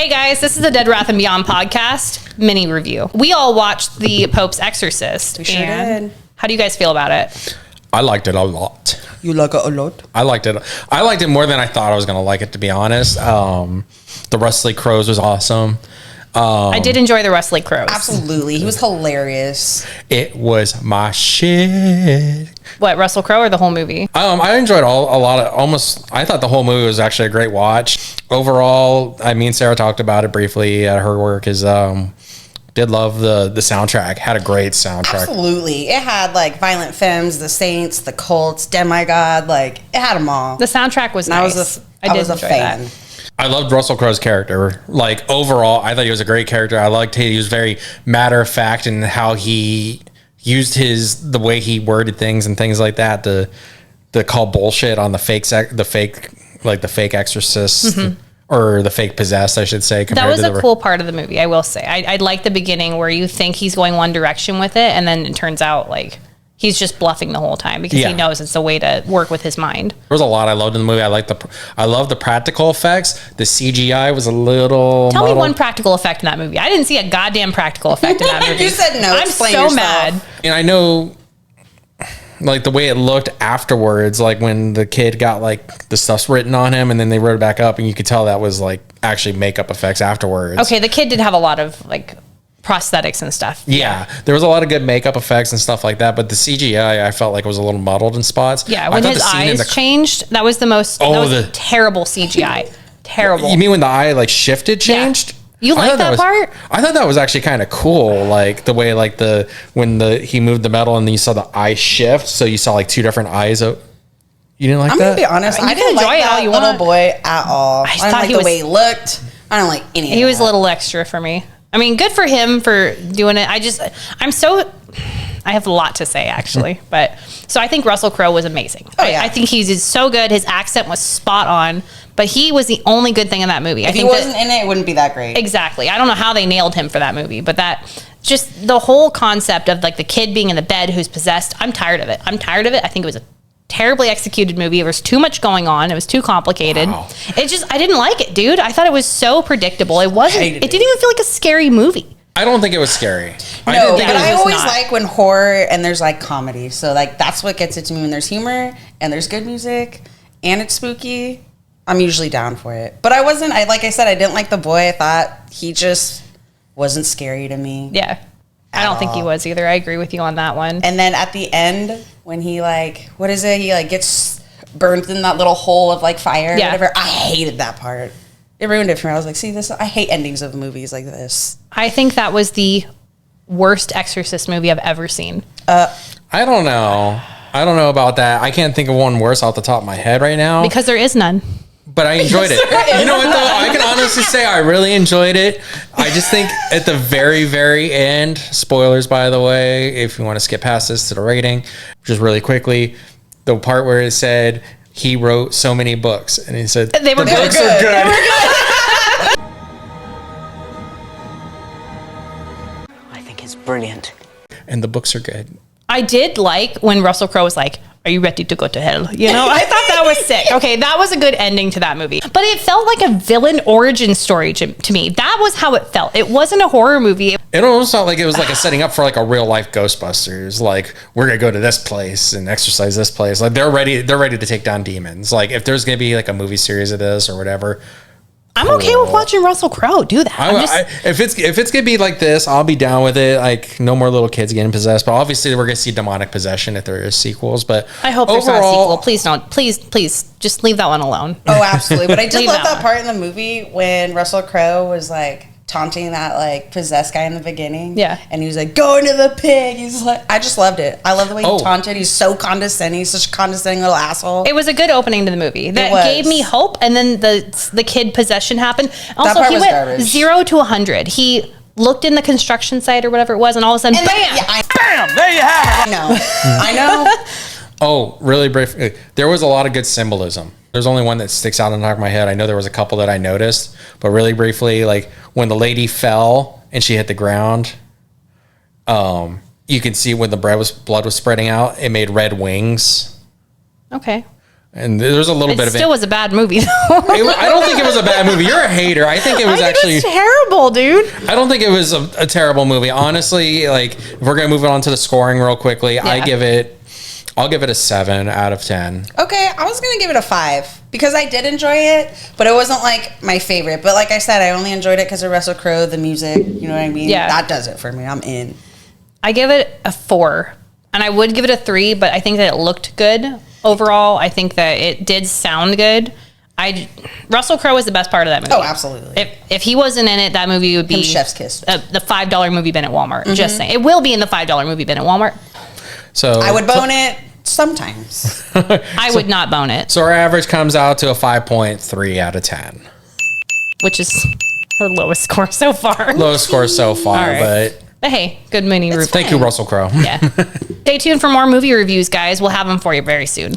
Hey guys, this is the Dead Wrath and Beyond podcast mini review. We all watched the Pope's Exorcist. We sure did. How do you guys feel about it? I liked it a lot. You like it a lot? I liked it. I liked it more than I thought I was going to like it, to be honest. The Rusty Crows was awesome. I did enjoy the Rusty Crows. Absolutely. He was hilarious. It was my shit. What, Russell Crowe or the whole movie? I enjoyed I thought the whole movie was actually a great watch. Overall, me and Sarah talked about it briefly at her work, did love the soundtrack. Had a great soundtrack. Absolutely. It had like Violent Femmes, The Saints, The Cults, Demigod, like it had them all. The soundtrack was nice. I was a fan. That. I loved Russell Crowe's character. Like, overall, I thought he was a great character. I liked he was very matter of fact in how he used the way he worded things and things like that to call bullshit on the fake Exorcist or the fake possessed, I should say. That was a cool part of the movie, I will say. I like the beginning where you think he's going one direction with it, and then it turns out like he's just bluffing the whole time because he knows it's a way to work with his mind. There was a lot I loved in the movie. I love the practical effects. The CGI was a little Tell me one practical effect in that movie. I didn't see a goddamn practical effect in that movie. You said no. I'm so mad. And I know, like, the way it looked afterwards, like when the kid got like the stuff's written on him and then they wrote it back up, and you could tell that was like actually makeup effects afterwards. Okay, the kid did have a lot of like prosthetics and stuff. Yeah, there was a lot of good makeup effects and stuff like that, but the CGI I felt like was a little muddled in spots. Yeah, when his eyes changed, that was the most terrible CGI. Terrible. You mean when the eye like shifted, changed? Yeah. You like that part? I thought that was actually kind of cool, like the way like he moved the metal and then you saw the eye shift, so you saw like two different eyes. You didn't like that? I'm gonna be honest. I didn't like that little boy at all. I didn't like the way he looked. I don't like any of that. He was a little extra for me. I mean, good for him for doing it. I have a lot to say, actually. But so I think Russell Crowe was amazing. I think he's so good. His accent was spot on. But he was the only good thing in that movie. If he wasn't in it, it wouldn't be that great. Exactly. I don't know how they nailed him for that movie. But just the whole concept of like the kid being in the bed who's possessed, I'm tired of it. I think it was a terribly executed movie. There was too much going on. It was too complicated. Wow. I didn't like it, dude. I thought it was so predictable. It didn't even feel like a scary movie. I don't think it was scary. No, but I always like when horror and there's like comedy. So like that's what gets it to me, when there's humor and there's good music and it's spooky. I'm usually down for it. But like I said, I didn't like the boy. I thought he just wasn't scary to me. Yeah. I don't think he was either. I agree with you on that one. And then at the end, when he like, what is it? He like gets burned in that little hole of like fire or whatever. I hated that part. It ruined it for me. I was like, I hate endings of movies like this. I think that was the worst Exorcist movie I've ever seen. I don't know. I don't know about that. I can't think of one worse off the top of my head right now. Because there is none. But I enjoyed it. You know what, though? I can honestly say I really enjoyed it. I just think at the very, very end, spoilers, by the way, if you want to skip past this to the rating, just really quickly, the part where it said he wrote so many books, and he said, the books are good. They were good. I think it's brilliant. And the books are good. I did like when Russell Crowe was like, "Are you ready to go to hell?" You know, I thought that was sick. Okay, that was a good ending to that movie. But it felt like a villain origin story to me. That was how it felt. It wasn't a horror movie. It almost felt like it was like a setting up for like a real life Ghostbusters. Like, we're gonna go to this place and exercise this place. Like they're ready to take down demons. Like if there's gonna be like a movie series of this or whatever. I'm okay with watching Russell Crowe do that. If it's gonna be like this, I'll be down with it. Like no more little kids getting possessed, but obviously we're gonna see demonic possession if there is sequels. But I hope there's not a sequel. Please don't. Please, just leave that one alone. Oh, absolutely. But I did love that part in the movie when Russell Crowe was like taunting that like possessed guy in the beginning. Yeah. And he was like, "Go into the pig." He's like, I just loved it. I love the way he taunted. He's so condescending. He's such a condescending little asshole. It was a good opening to the movie. That gave me hope. And then the kid possession happened. Also, he went garbage. 0 to 100. He looked in the construction site or whatever it was, and all of a sudden, bam! Bam! There you have it. I know. Oh, really briefly, there was a lot of good symbolism. There's only one that sticks out on the top of my head. I know there was a couple that I noticed, but really briefly, like when the lady fell and she hit the ground, you can see when the blood was spreading out, it made red wings. Okay. And there's a little It bit of still it. was a bad movie, though. I don't think it was a bad movie. You're a hater. I think it was actually terrible, dude. I don't think it was a terrible movie. Honestly, like if we're gonna move on to the scoring real quickly, I'll give it a 7 out of 10. Okay, I was gonna give it a 5 because I did enjoy it, but it wasn't like my favorite. But like I said, I only enjoyed it because of Russell Crowe, the music. You know what I mean? Yeah. That does it for me. I'm in. I give it a 4, and I would give it a 3, but I think that it looked good overall. I think that it did sound good. Russell Crowe was the best part of that movie. Oh, absolutely. If he wasn't in it, that movie would be Chef's kiss. The $5 movie bin at Walmart. Just saying, it will be in the $5 movie bin at Walmart. So I would bone it sometimes. I would not bone it, So our average comes out to a 5.3 out of 10. which is her lowest score so far. Lowest score so far, All right. But hey, good mini review. Thank you, Russell Crowe. Yeah. Stay tuned for more movie reviews, guys. We'll have them for you very soon.